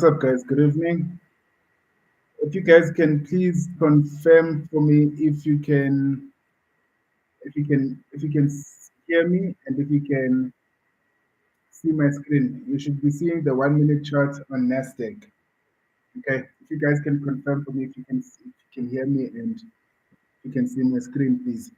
What's up, guys? Good evening. If you guys can please confirm for me if you can hear me and if you can see my screen. You should be seeing the 1 minute chart on Nasdaq. Okay. If you guys can confirm for me if you can hear me and you can see my screen, please.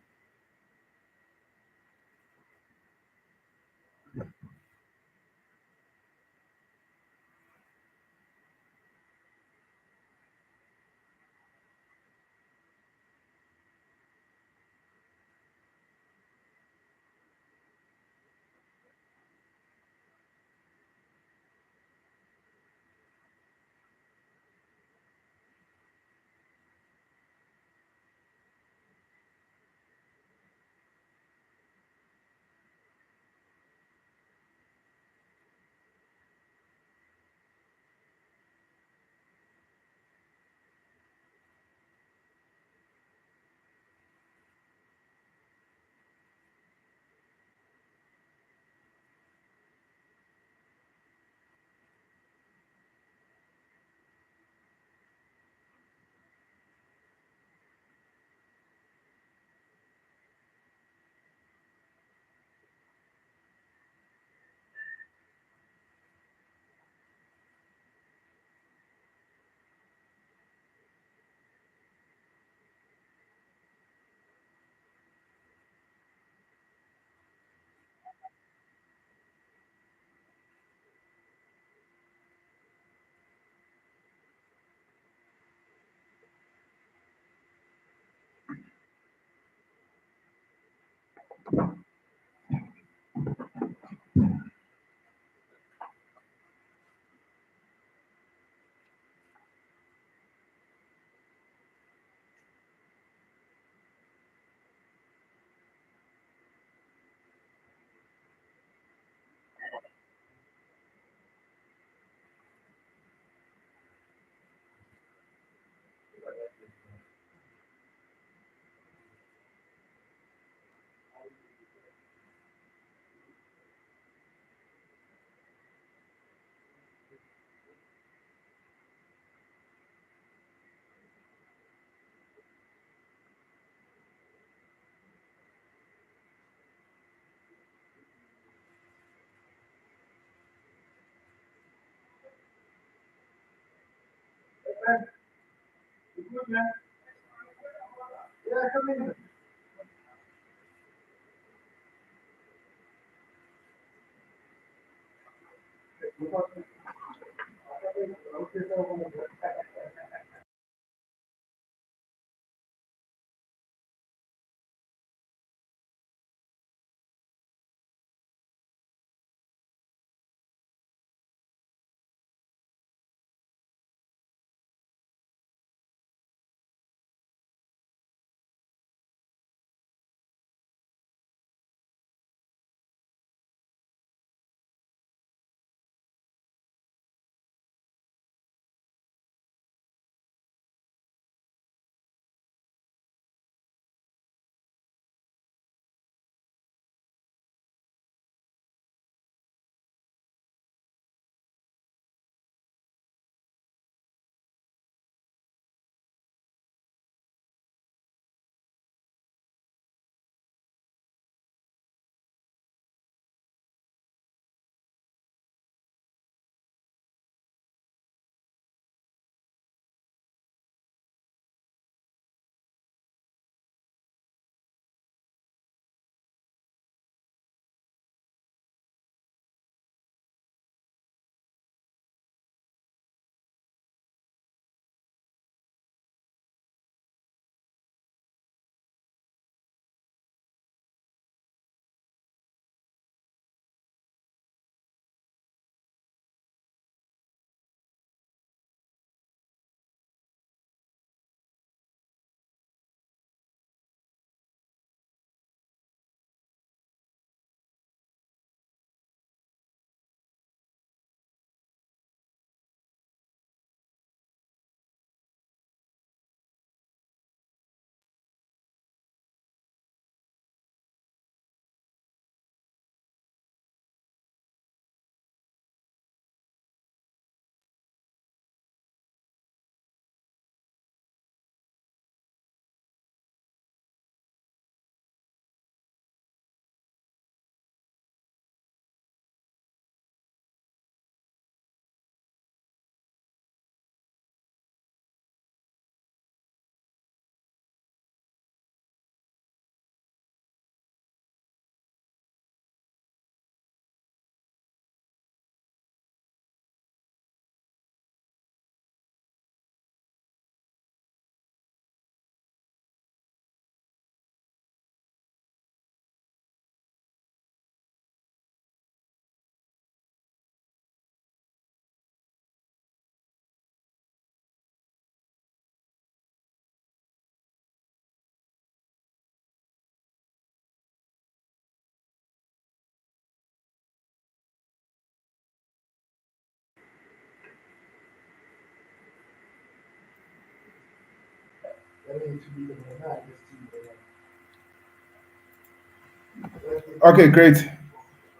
Okay, great.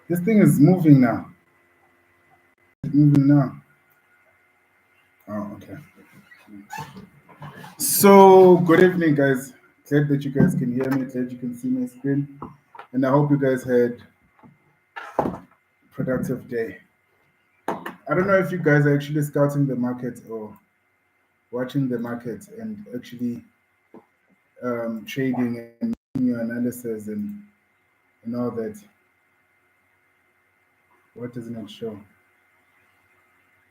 This thing is moving now. It's moving now. Oh, okay. So, good evening, guys. Glad that you guys can hear me. Glad you can see my screen. And I hope you guys had productive day. I don't know if you guys are actually scouting the market or watching the market and actually trading and doing your analysis and all that. What doesn't it show?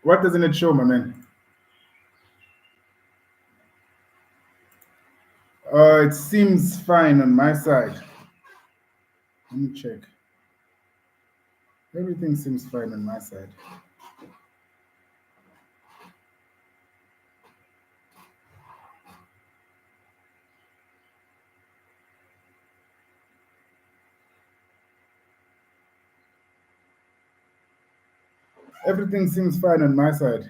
What doesn't it show, my man? It seems fine on my side. Let me check. Everything seems fine on my side. Everything seems fine on my side.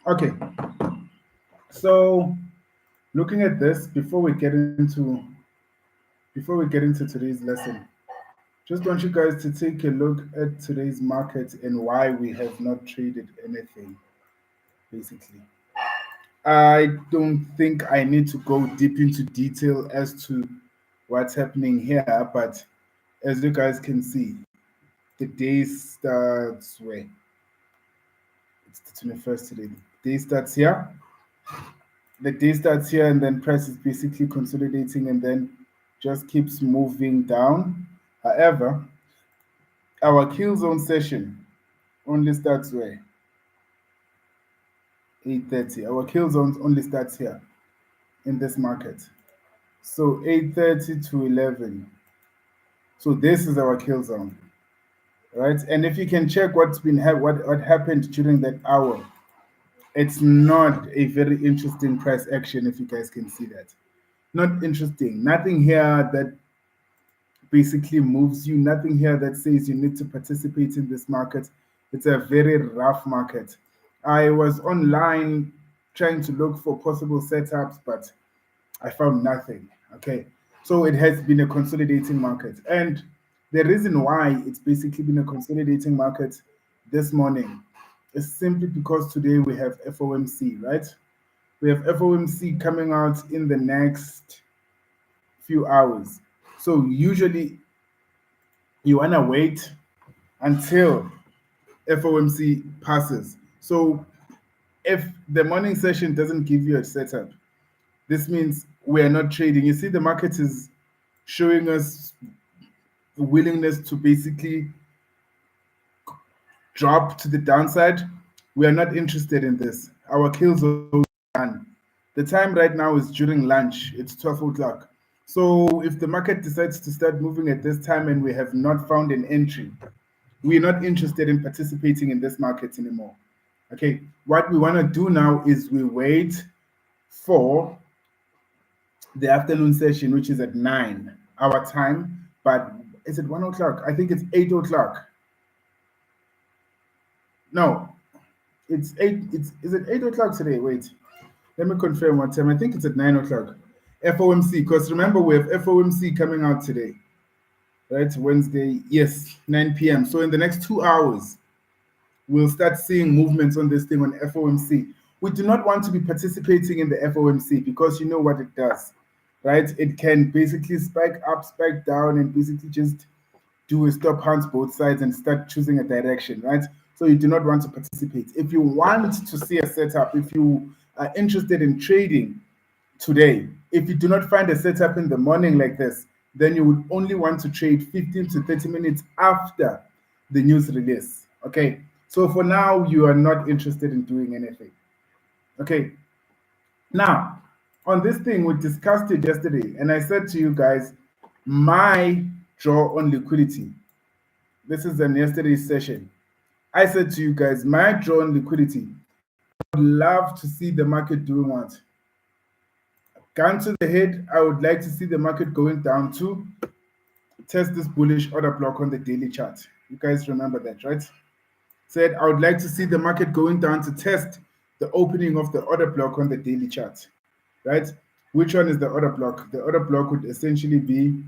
Okay, so looking at this before we get into today's lesson, just want you guys to take a look at today's market and why we have not traded anything, basically. I don't think I need to go deep into detail as to what's happening here, but as you guys can see, the day starts where? It's the 21st today. The day starts here. The day starts here, and then price is basically consolidating and then just keeps moving down. However, our kill zone session only starts where? 8:30. Our kill zone only starts here in this market. So 8:30 to 11. So this is our kill zone, right? And if you can check what happened during that hour, it's not a very interesting price action. If you guys can see that, not interesting. Nothing here that basically moves you. Nothing here that says you need to participate in this market. It's a very rough market. I was online trying to look for possible setups, but I found nothing. Okay. So it has been a consolidating market. And the reason why it's basically been a consolidating market this morning is simply because today we have FOMC, right? We have FOMC coming out in the next few hours. So usually you want to wait until FOMC passes. So if the morning session doesn't give you a setup, this means we are not trading. You see, the market is showing us willingness to basically drop to the downside. We are not interested in this. Our kills are done. The time right now is during lunch. It's 12 o'clock. So if the market decides to start moving at this time and we have not found an entry, we're not interested in participating in this market anymore. Okay, what we want to do now is we wait for the afternoon session, which is at 9 our time. But is it 1 o'clock? I think it's 8 o'clock. No, it's eight. It's is it 8 o'clock today? Wait, let me confirm what time. I think it's at 9 o'clock. FOMC, because remember we have FOMC coming out today, right? Wednesday, yes, 9 p.m. So in the next 2 hours, we'll start seeing movements on this thing on FOMC. We do not want to be participating in the FOMC because you know what it does, right? It can basically spike up, spike down, and basically just do a stop hunts both sides and start choosing a direction, right? So you do not want to participate. If you want to see a setup, if you are interested in trading today, if you do not find a setup in the morning like this, then you would only want to trade 15 to 30 minutes after the news release. Okay. So for now, you are not interested in doing anything. Okay. Now, on this thing, we discussed it yesterday, and I said to you guys, my draw on liquidity. This is in yesterday's session. I said to you guys, my draw on liquidity, I would love to see the market doing what? Gun to the head, I would like to see the market going down to test this bullish order block on the daily chart. You guys remember that, right? Said I would like to see the market going down to test the opening of the order block on the daily chart, right? Which one is the order block? The order block would essentially be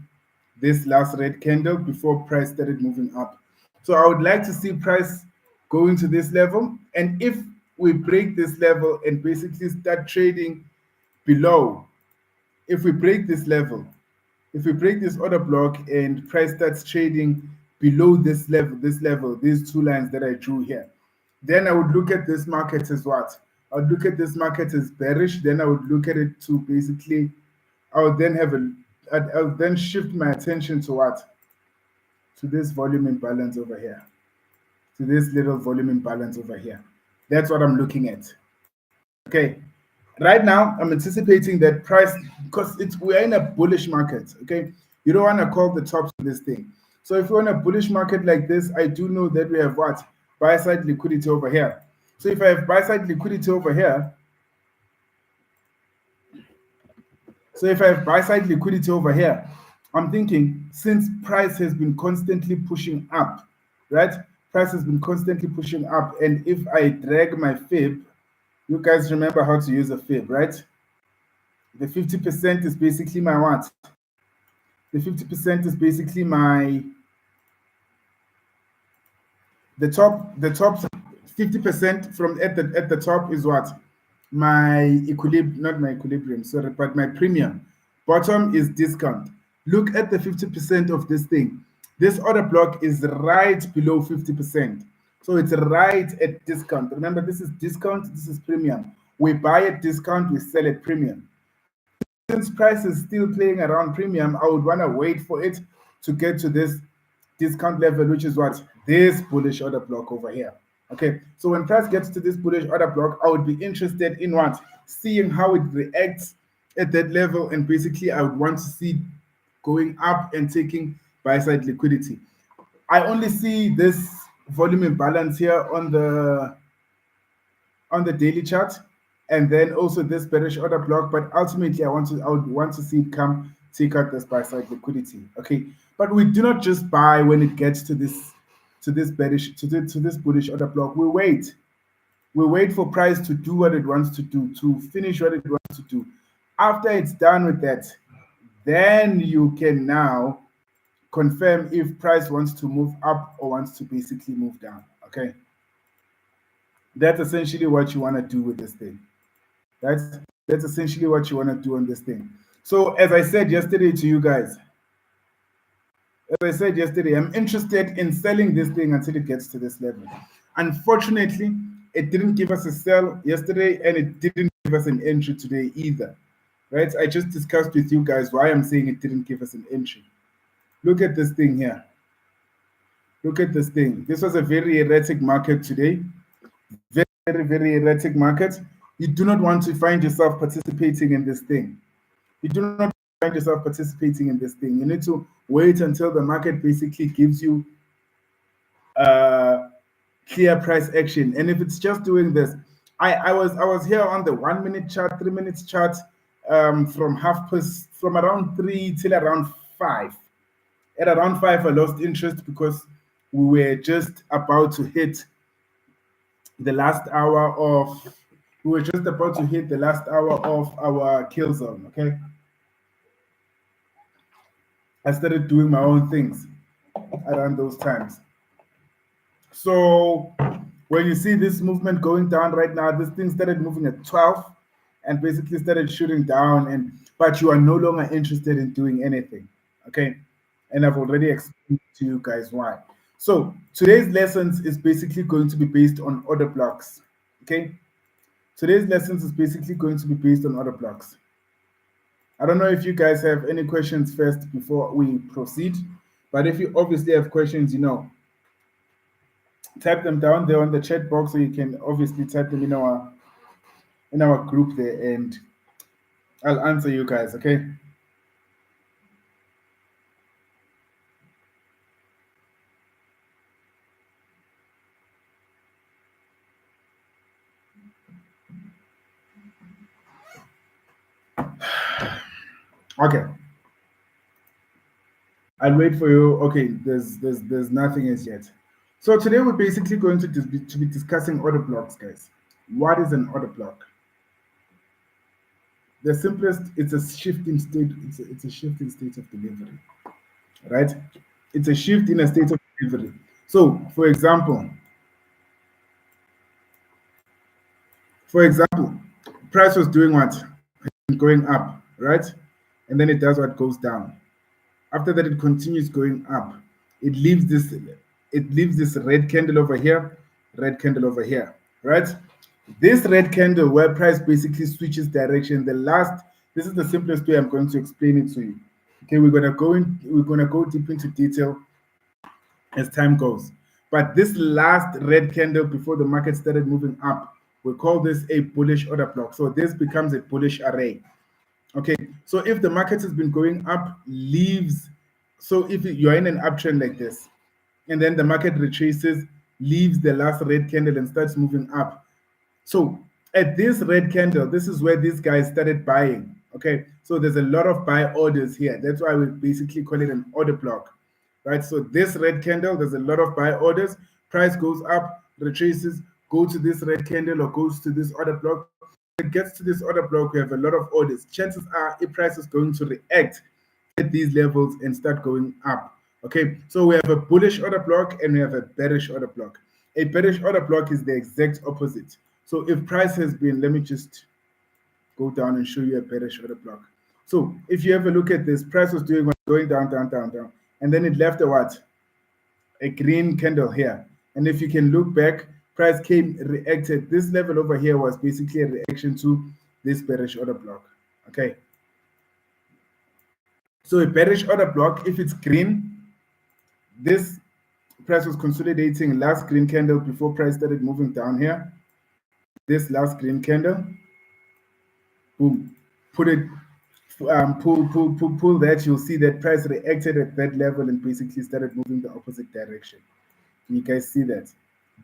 this last red candle before price started moving up. So I would like to see price going to this level. And if we break this level and basically start trading below, if we break this level, if we break this order block and price starts trading below this level, these two lines that I drew here, then I would look at this market as what? I would look at this market as bearish. Then I would look at it to basically, I would then I would then shift my attention to what? To this volume imbalance over here, to this little volume imbalance over here. That's what I'm looking at. Okay. Right now, I'm anticipating that price because we're in a bullish market. Okay, you don't want to call the tops of this thing. So if we're in a bullish market like this, I do know that we have what? Buy side liquidity over here. So if I have buy side liquidity over here, I'm thinking since price has been constantly pushing up, right? Price has been constantly pushing up, and if I drag my fib, You guys remember how to use a fib, right? The 50% is basically my what? The 50% is basically my the top 50% from at the top is what? My equilibrium, not my equilibrium, sorry, but my premium. Bottom is discount. Look at the 50% of this thing. This order block is right below 50%. So it's right at discount. Remember, this is discount, this is premium. We buy at discount, we sell at premium. Since price is still playing around premium, I would want to wait for it to get to this discount level, which is what? This bullish order block over here. Okay, so when price gets to this bullish order block, I would be interested in what? Seeing how it reacts at that level, and basically I would want to see going up and taking buy side liquidity. I only see this volume imbalance here on the daily chart, and then also this bearish order block. But ultimately, I would want to see it come take out this buy side liquidity. Okay, but we do not just buy when it gets to this bearish to this bullish order block. We wait. We wait for price to do what it wants to do, to finish what it wants to do. After it's done with that, then you can now confirm if price wants to move up or wants to basically move down. Okay, that's essentially what you want to do with this thing. That's that's essentially what you want to do on this thing. So as I said yesterday to you guys, I'm interested in selling this thing until it gets to this level. Unfortunately, it didn't give us a sell yesterday, and it didn't give us an entry today either. Right? I just discussed with you guys why I'm saying it didn't give us an entry. Look at this thing here. Look at this thing. This was a very erratic market today. Very, very erratic market. You do not want to find yourself participating in this thing. You do not find yourself participating in this thing. You need to wait until the market basically gives you clear price action. And if it's just doing this, I was here on the 1 minute chart, 3 minutes chart, from around 3 till around 5. At around 5, I lost interest because we were just about to hit the last hour of we were just about to hit the last hour of our kill zone. Okay, I started doing my own things around those times. So when you see this movement going down right now, this thing started moving at 12 and basically started shooting down, and but you are no longer interested in doing anything. Okay, and I've already explained to you guys why. So today's lessons is basically going to be based on order blocks. Okay, today's lessons is basically going to be based on order blocks. I don't know if you guys have any questions first before we proceed, but if you obviously have questions, type them down there on the chat box, or you can obviously type them in our group there, and I'll answer you guys. Okay. Okay. I'll wait for you. Okay, there's nothing as yet. So today we're basically going to be discussing order blocks, guys. What is an order block? The simplest, it's a shift in state. It's a shift in state of delivery, right? It's a shift in a state of delivery. So, for example, price was doing what? Going up, right? And then it does what? Goes down. After that, it continues going up. It leaves this red candle over here, red candle over here, right? This red candle where price basically switches direction. This is the simplest way I'm going to explain it to you. Okay, we're gonna go deep into detail as time goes. But this last red candle before the market started moving up, we call this a bullish order block. So this becomes a bullish array. Okay, so if the market has been going up, so if you're in an uptrend like this, and then the market retraces, leaves the last red candle and starts moving up. So at this red candle, this is where these guys started buying. Okay, so there's a lot of buy orders here. That's why we basically call it an order block, right? So this red candle, there's a lot of buy orders. Price goes up, retraces, go to this red candle or goes to this order block. it gets to this order block, we have a lot of orders. Chances are a price is going to react at these levels and start going up. Okay, so we have a bullish order block and we have a bearish order block. A bearish order block is the exact opposite. So if price has been, let me just go down and show you a bearish order block. So if you have a look at this, price was going down, down, down, down, and then it left a what? A green candle here. And if you can look back, price came, reacted. This level over here was basically a reaction to this bearish order block. Okay. So a bearish order block, if it's green, this price was consolidating last green candle before price started moving down here. This last green candle, boom, put it, pull that, you'll see that price reacted at that level and basically started moving the opposite direction. Can you guys see that?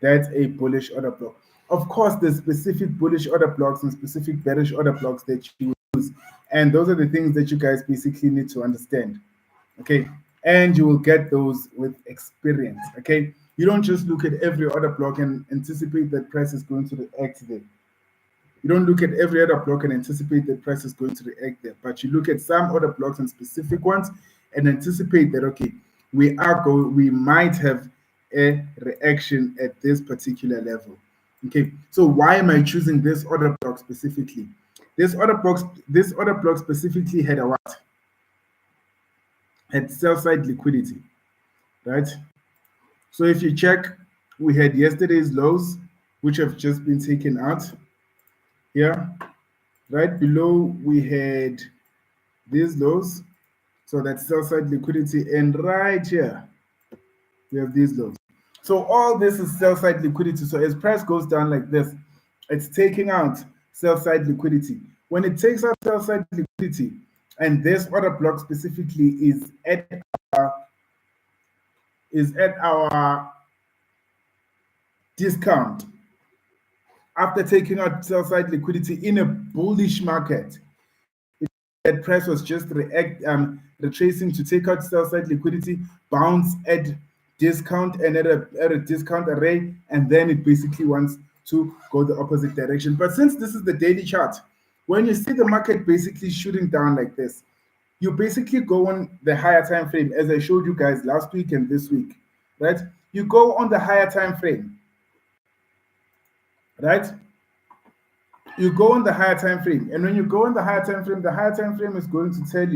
That's a bullish order block. Of course, there's specific bullish order blocks and specific bearish order blocks that you use. And those are the things that you guys basically need to understand. Okay. And you will get those with experience. Okay. You don't just look at every order block and anticipate that price is going to react there. You don't look at every other block and anticipate that price is going to react there. But you look at some other blocks and specific ones and anticipate that, okay, we might have a reaction at this particular level. Okay, so why am I choosing this order block specifically? This order block specifically had a what? Had sell side liquidity, right? So if you check, we had yesterday's lows, which have just been taken out here. Right below, we had these lows, so that's sell side liquidity, and right here we have these lows. So all this is sell side liquidity. So as price goes down like this, it's taking out sell side liquidity. When it takes out sell side liquidity, and this order block specifically is at our discount after taking out sell side liquidity in a bullish market, that price was just retracing to take out sell side liquidity, bounce at discount and at a discount array, and then it basically wants to go the opposite direction. But since this is the daily chart, when you see the market basically shooting down like this, you basically go on the higher time frame, as I showed you guys last week and this week, right? You go on the higher time frame, right? You go on the higher time frame, and when you go on the higher time frame is going to tell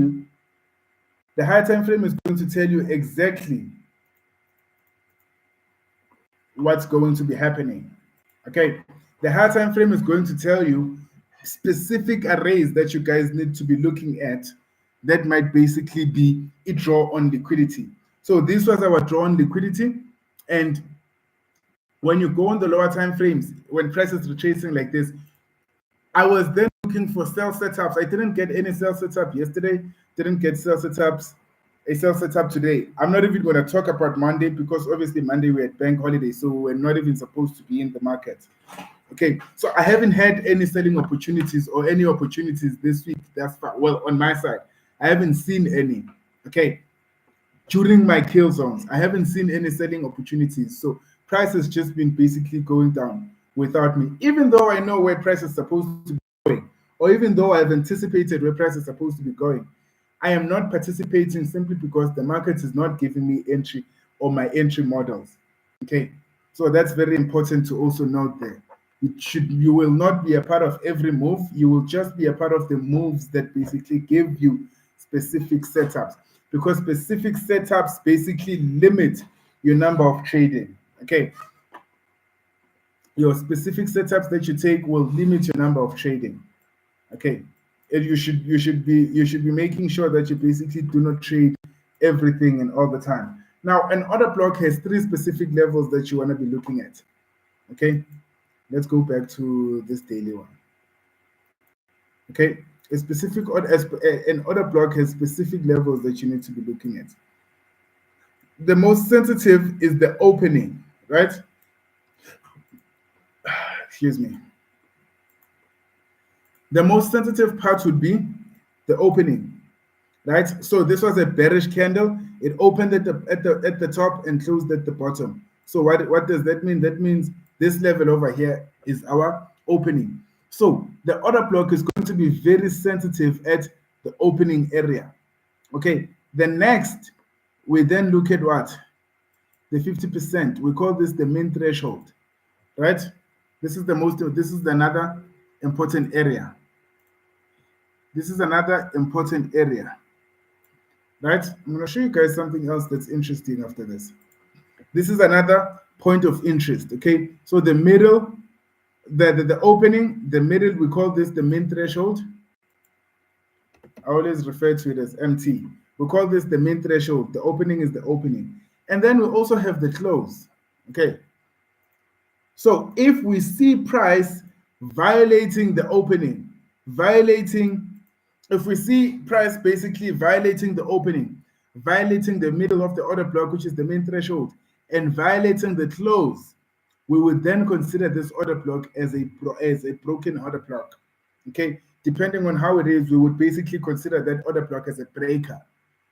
you, exactly what's going to be happening. Okay, the higher time frame is going to tell you specific arrays that you guys need to be looking at that might basically be a draw on liquidity. So this was our draw on liquidity, and when you go on the lower time frames, when price is retracing like this, I was then looking for sell setups. I didn't get any sell setup yesterday, didn't get a sell setup today. I'm not even going to talk about Monday because obviously Monday we're at bank holiday, so we're not even supposed to be in the market. Okay, so I haven't had any selling opportunities or any opportunities this week. That's far. Well, on my side, I haven't seen any. Okay, during my kill zones, I haven't seen any selling opportunities. So price has just been basically going down without me, even though I know where price is supposed to be going, or even though I've anticipated where price is supposed to be going. I am not participating simply because the market is not giving me entry or my entry models. Okay, so that's very important to also note there. You will not be a part of every move. You will just be a part of the moves that basically give you specific setups, because specific setups basically limit your number of trading. Okay, your specific setups that you take will limit your number of trading. Okay, and you should be making sure that you basically do not trade everything and all the time. Now, an order block has 3 specific levels that you want to be looking at. Okay, let's go back to this daily one. Okay, an order block has specific levels that you need to be looking at. The most sensitive is the opening, right? Excuse me. The most sensitive part would be the opening, right? So this was a bearish candle. It opened at the top and closed at the bottom. So what does that mean? That means this level over here is our opening. So the order block is going to be very sensitive at the opening area. Okay, the next, we then look at what? The 50%. We call this the mean threshold, right? This is another important area. This is another important area, right? I'm going to show you guys something else that's interesting after this. This is another point of interest, okay? So the middle, the opening, the middle, we call this the mean threshold. I always refer to it as MT. We call this the mean threshold. The opening is the opening. And then we also have the close, okay? So if we see price violating the opening, if we see price basically violating the opening, violating the middle of the order block, which is the main threshold, and violating the close, we would then consider this order block as a broken order block. Okay, depending on how it is, we would basically consider that order block as a breaker,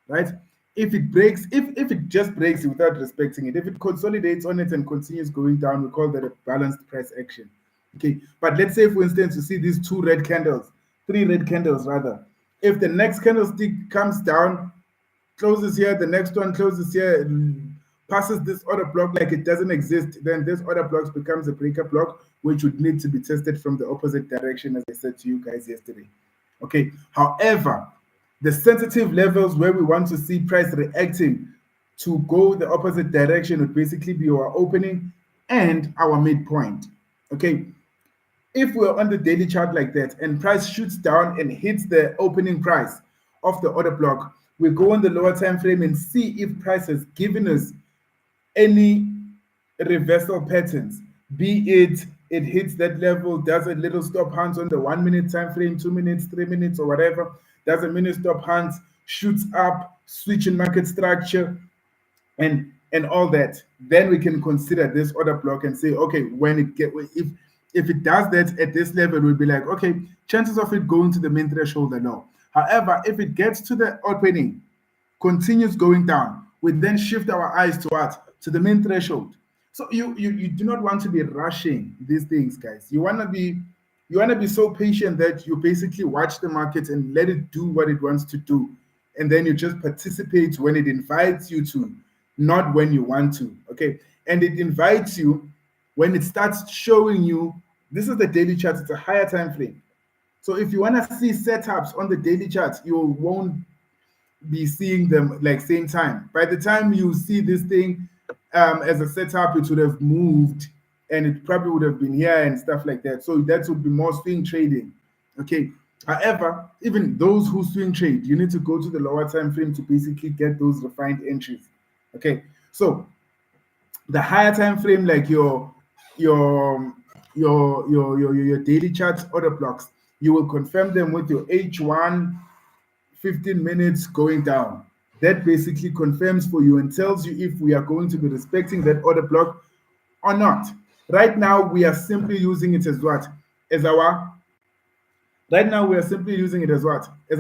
right? If it breaks, if it just breaks without respecting it, if it consolidates on it and continues going down, we call that a balanced price action. Okay, but let's say, for instance, you see these three red candles rather. If the next candlestick comes down, closes here, the next one closes here, passes this order block like it doesn't exist, then this order block becomes a breaker block, which would need to be tested from the opposite direction, as I said to you guys yesterday. Okay, however, the sensitive levels where we want to see price reacting to go the opposite direction would basically be our opening and our midpoint. Okay, if we're on the daily chart like that and price shoots down and hits the opening price of the order block, we go on the lower time frame and see if price has given us any reversal patterns, be it hits that level, does a little stop hunt on the 1 minute time frame, 2 minutes, 3 minutes, or whatever, does a minute stop hunt, shoots up, switch in market structure, and all that. Then we can consider this order block and say, okay, if it does that at this level, we'll be like, okay, chances of it going to the main threshold are low. However, if it gets to the opening, continues going down, we then shift our eyes to what? To the main threshold. So you do not want to be rushing these things, guys. You want to be so patient that you basically watch the market and let it do what it wants to do, and then you just participate when it invites you to, not when you want to. Okay, and it invites you when it starts showing you. This is the daily chart. It's a higher time frame. So if you want to see setups on the daily chart, you won't be seeing them like same time. By the time you see this thing as a setup, it would have moved and it probably would have been here and stuff like that. So that would be more swing trading. Okay. However, even those who swing trade, you need to go to the lower time frame to basically get those refined entries. Okay. So the higher time frame, like your daily chart order blocks, you will confirm them with your H1 15 minutes going down. That basically confirms for you and tells you if we are going to be respecting that order block or not. Right now, we are simply using it as what? As our As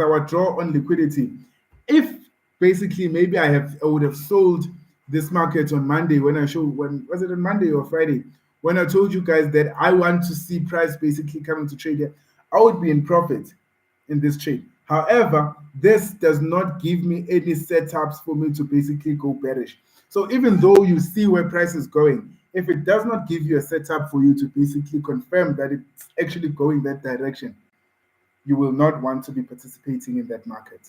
our draw on liquidity. If basically maybe I would have sold this market on Monday when was it on Monday or Friday? When I told you guys that I want to see price basically coming to trade here, I would be in profit in this trade. However, this does not give me any setups for me to basically go bearish. So even though you see where price is going, if it does not give you a setup for you to basically confirm that it's actually going that direction, you will not want to be participating in that market.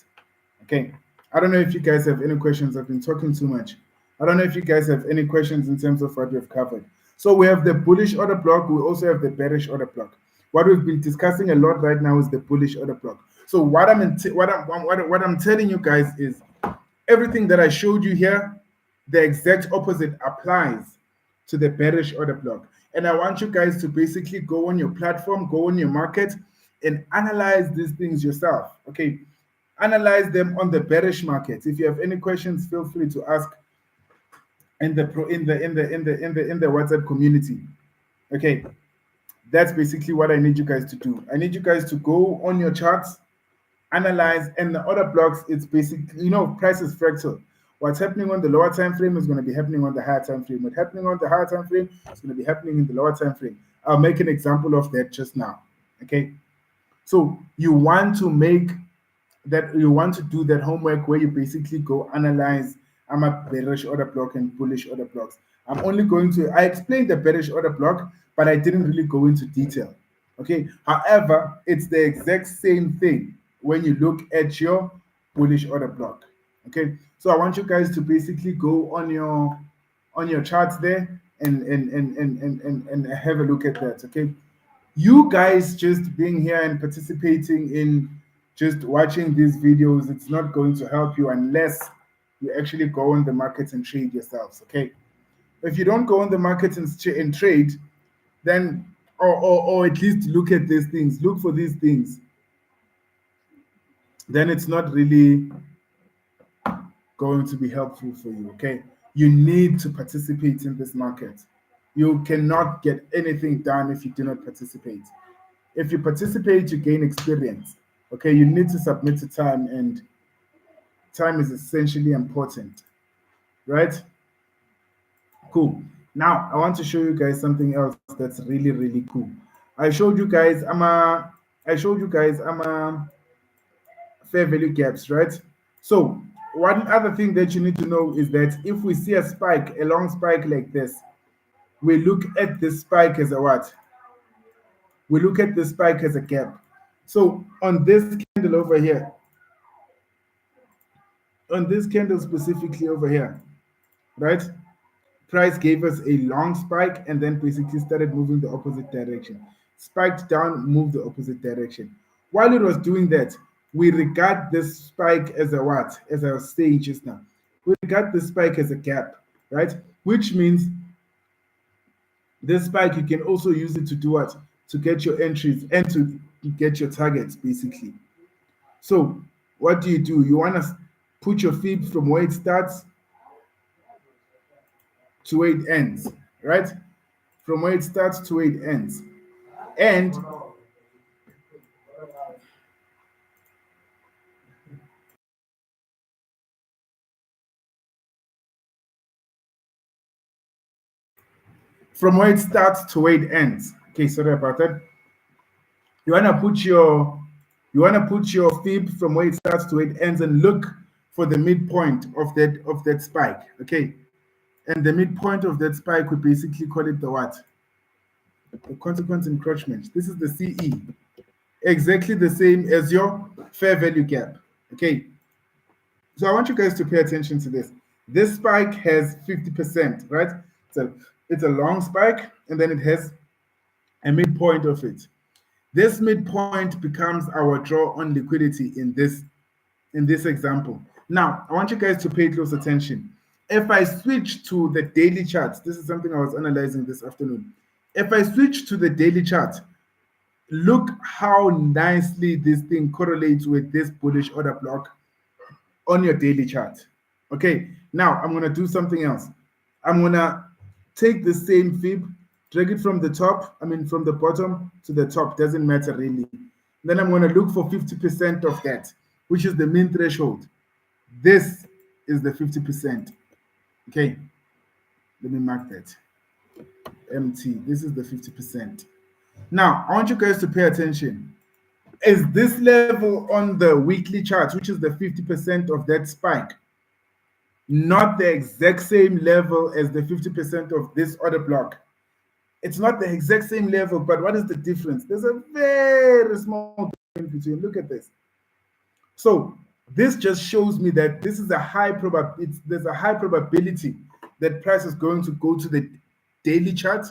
Okay. I don't know if you guys have any questions. I've been talking too much. I don't know if you guys have any questions in terms of what we've covered. So we have the bullish order block. We also have the bearish order block. What we've been discussing a lot right now is the bullish order block. So what I'm telling you guys is everything that I showed you here, the exact opposite applies to the bearish order block. And I want you guys to basically go on your platform, go on your market, and analyze these things yourself. Okay, analyze them on the bearish market. If you have any questions, feel free to ask in the WhatsApp community. Okay, that's basically what I need you guys to do. I need you guys to go on your charts, analyze, and the order blocks. It's basically, price is fractal. What's happening on the lower time frame is going to be happening on the higher time frame. What's happening on the higher time frame is going to be happening in the lower time frame. I'll make an example of that just now. Okay, so you want to do that homework where you basically go analyze I'm a bearish order block and bullish order blocks. I explained the bearish order block, but I didn't really go into detail. Okay. However, it's the exact same thing when you look at your bullish order block. Okay. So I want you guys to basically go on your charts there and have a look at that. Okay. You guys just being here and participating in just watching these videos, it's not going to help you unless you actually go on the market and trade yourselves. Okay. If you don't go on the market and trade, then or at least look at these things, look for these things, then it's not really going to be helpful for you. Okay. You need to participate in this market. You cannot get anything done if you do not participate. If you participate, you gain experience. Okay, you need to submit to time, and time is essentially important, right? Cool. Now I want to show you guys something else that's really really cool. I showed you guys I showed you guys fair value gaps, right? So one other thing that you need to know is that if we see a spike, a long spike like this, we look at this spike as a what? We look at this spike as a gap. So on this candle specifically over here, right? Price gave us a long spike and then basically started moving the opposite direction. Spiked down, moved the opposite direction. While it was doing that, we regard this spike as a what? As I was saying just now. We regard this spike as a gap, right? Which means this spike, you can also use it to do what? To get your entries and to get your targets, basically. So, what do? You want to put your feet from where it starts to where it ends, right? From where it starts to where it ends. And from where it starts to where it ends. Okay, sorry about that. You wanna put your fib from where it starts to where it ends and look for the midpoint of that spike. Okay. And the midpoint of that spike, we basically call it the what? The consequence encroachment. This is the CE. Exactly the same as your fair value gap. Okay. So I want you guys to pay attention to this. This spike has 50%, right? So it's a long spike, and then it has a midpoint of it. This midpoint becomes our draw on liquidity in this example. Now, I want you guys to pay close attention. If I switch to the daily charts, this is something I was analyzing this afternoon. If I switch to the daily chart, look how nicely this thing correlates with this bullish order block on your daily chart. Okay, now I'm gonna do something else. I'm gonna take the same fib, drag it from the top, from the bottom to the top, doesn't matter really. Then I'm gonna look for 50% of that, which is the mean threshold. This is the 50%. Okay, let me mark that. MT, this is the 50%. Now, I want you guys to pay attention. Is this level on the weekly chart, which is the 50% of that spike, not the exact same level as the 50% of this order block? It's not the exact same level, but what is the difference? There's a very small difference between. Look at this. So this just shows me that this is a high probability. There's a high probability that price is going to go to the daily chart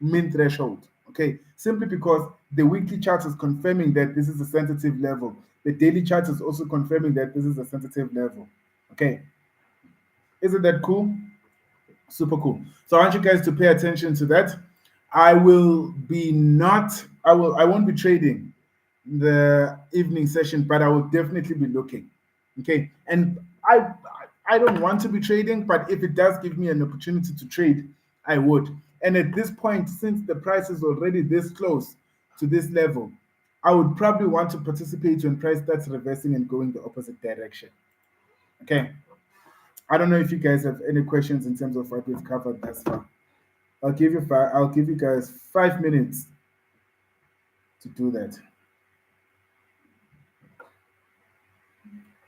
mean threshold. Okay, simply because the weekly chart is confirming that this is a sensitive level. The daily chart is also confirming that this is a sensitive level. Okay, isn't that cool? Super cool. So I want you guys to pay attention to that. I won't be trading the evening session, but I will definitely be looking. Okay. And I don't want to be trading, but if it does give me an opportunity to trade, I would. And at this point, since the price is already this close to this level, I would probably want to participate when price starts reversing and going the opposite direction. Okay. I don't know if you guys have any questions in terms of what we've covered thus far. I'll give you guys 5 minutes to do that.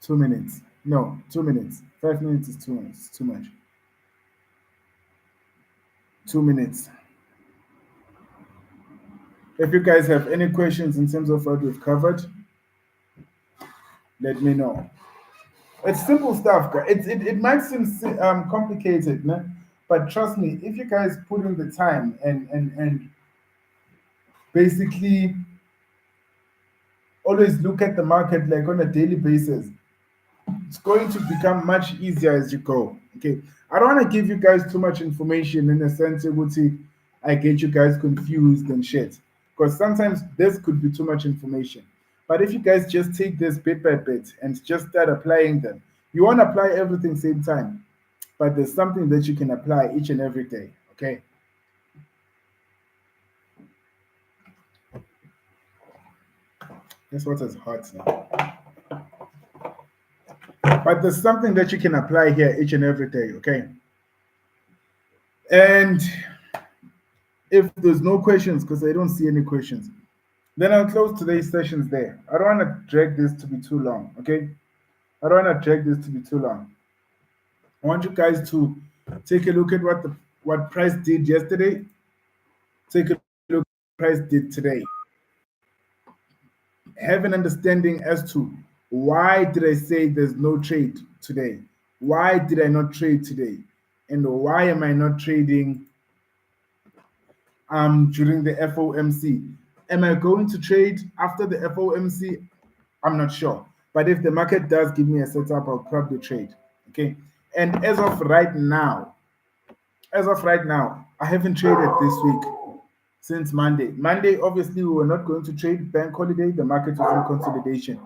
2 minutes. No, 2 minutes. 5 minutes is too much. It's too much. 2 minutes. If you guys have any questions in terms of what we've covered, let me know. It's simple stuff, guys. It might seem complicated, no? But trust me, if you guys put in the time and basically always look at the market like on a daily basis, it's going to become much easier as you go. Okay. I don't want to give you guys too much information in a sense ukuthi I get you guys confused and shit. Because sometimes this could be too much information. But if you guys just take this bit by bit and just start applying them, you won't apply everything same time. But there's something that you can apply each and every day. Okay. This water is hot now. But there's something that you can apply here each and every day, okay? And if there's no questions, because I don't see any questions, then I'll close today's sessions there. I don't want to drag this to be too long, okay? I don't want to drag this to be too long. I want you guys to take a look at what price did yesterday. Take a look at what price did today. Have an understanding as to why did I say there's no trade today? Why did I not trade today? And why am I not trading during the FOMC? Am I going to trade after the FOMC? I'm not sure. But if the market does give me a setup, I'll probably trade. Okay. And as of right now, I haven't traded this week since Monday. Monday, obviously, we were not going to trade bank holiday. The market was in consolidation.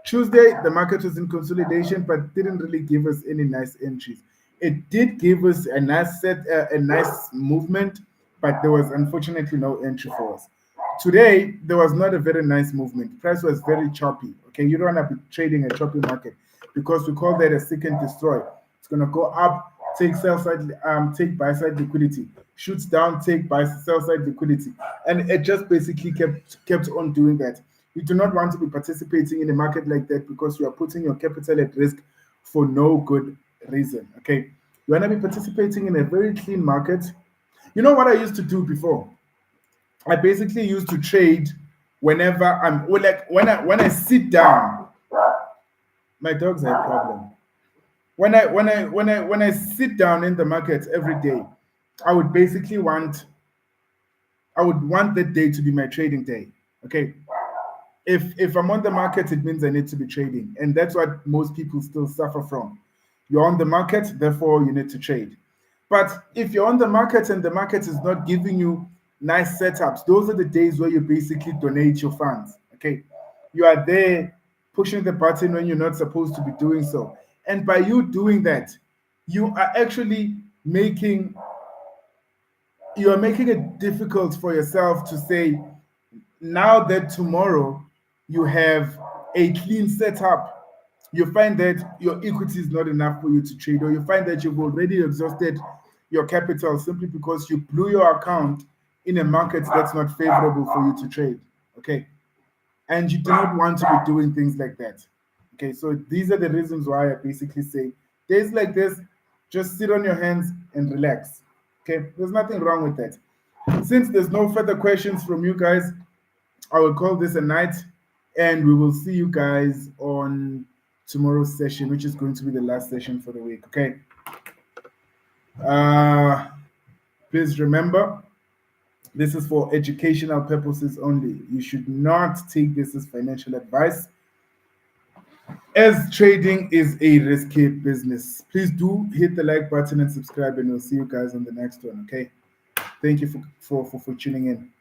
Tuesday, the market was in consolidation, but didn't really give us any nice entries. It did give us a nice movement, but there was unfortunately no entry for us. Today, there was not a very nice movement. Price was very choppy. Okay, you don't want to be trading a choppy market because we call that a seek and destroy. It's gonna go up, take sell side, take buy side liquidity, shoots down, take buy sell side liquidity, and it just basically kept on doing that. You do not want to be participating in a market like that because you are putting your capital at risk for no good reason. Okay, you want to be participating in a very clean market. You know what I used to do before? I basically used to trade whenever I'm like when I sit down. My dogs are a problem. When I sit down in the market every day, I would basically want that day to be my trading day. Okay. If I'm on the market, it means I need to be trading. And that's what most people still suffer from. You're on the market, therefore you need to trade. But if you're on the market and the market is not giving you nice setups, those are the days where you basically donate your funds. Okay. You are there pushing the button when you're not supposed to be doing so. And by you doing that, you are actually making it difficult for yourself to say, now that tomorrow you have a clean setup, you find that your equity is not enough for you to trade, or you find that you've already exhausted your capital simply because you blew your account in a market that's not favorable for you to trade. Okay. And you do not want to be doing things like that. Okay. So these are the reasons why I basically say days like this, just sit on your hands and relax. Okay. There's nothing wrong with that. Since there's no further questions from you guys, I will call this a night, and we will see you guys on tomorrow's session, which is going to be the last session for the week. Okay. Please remember, this is for educational purposes only. You should not take this as financial advice, as trading is a risky business. Please do hit the like button and subscribe, and we'll see you guys on the next one. Okay. Thank you for tuning in.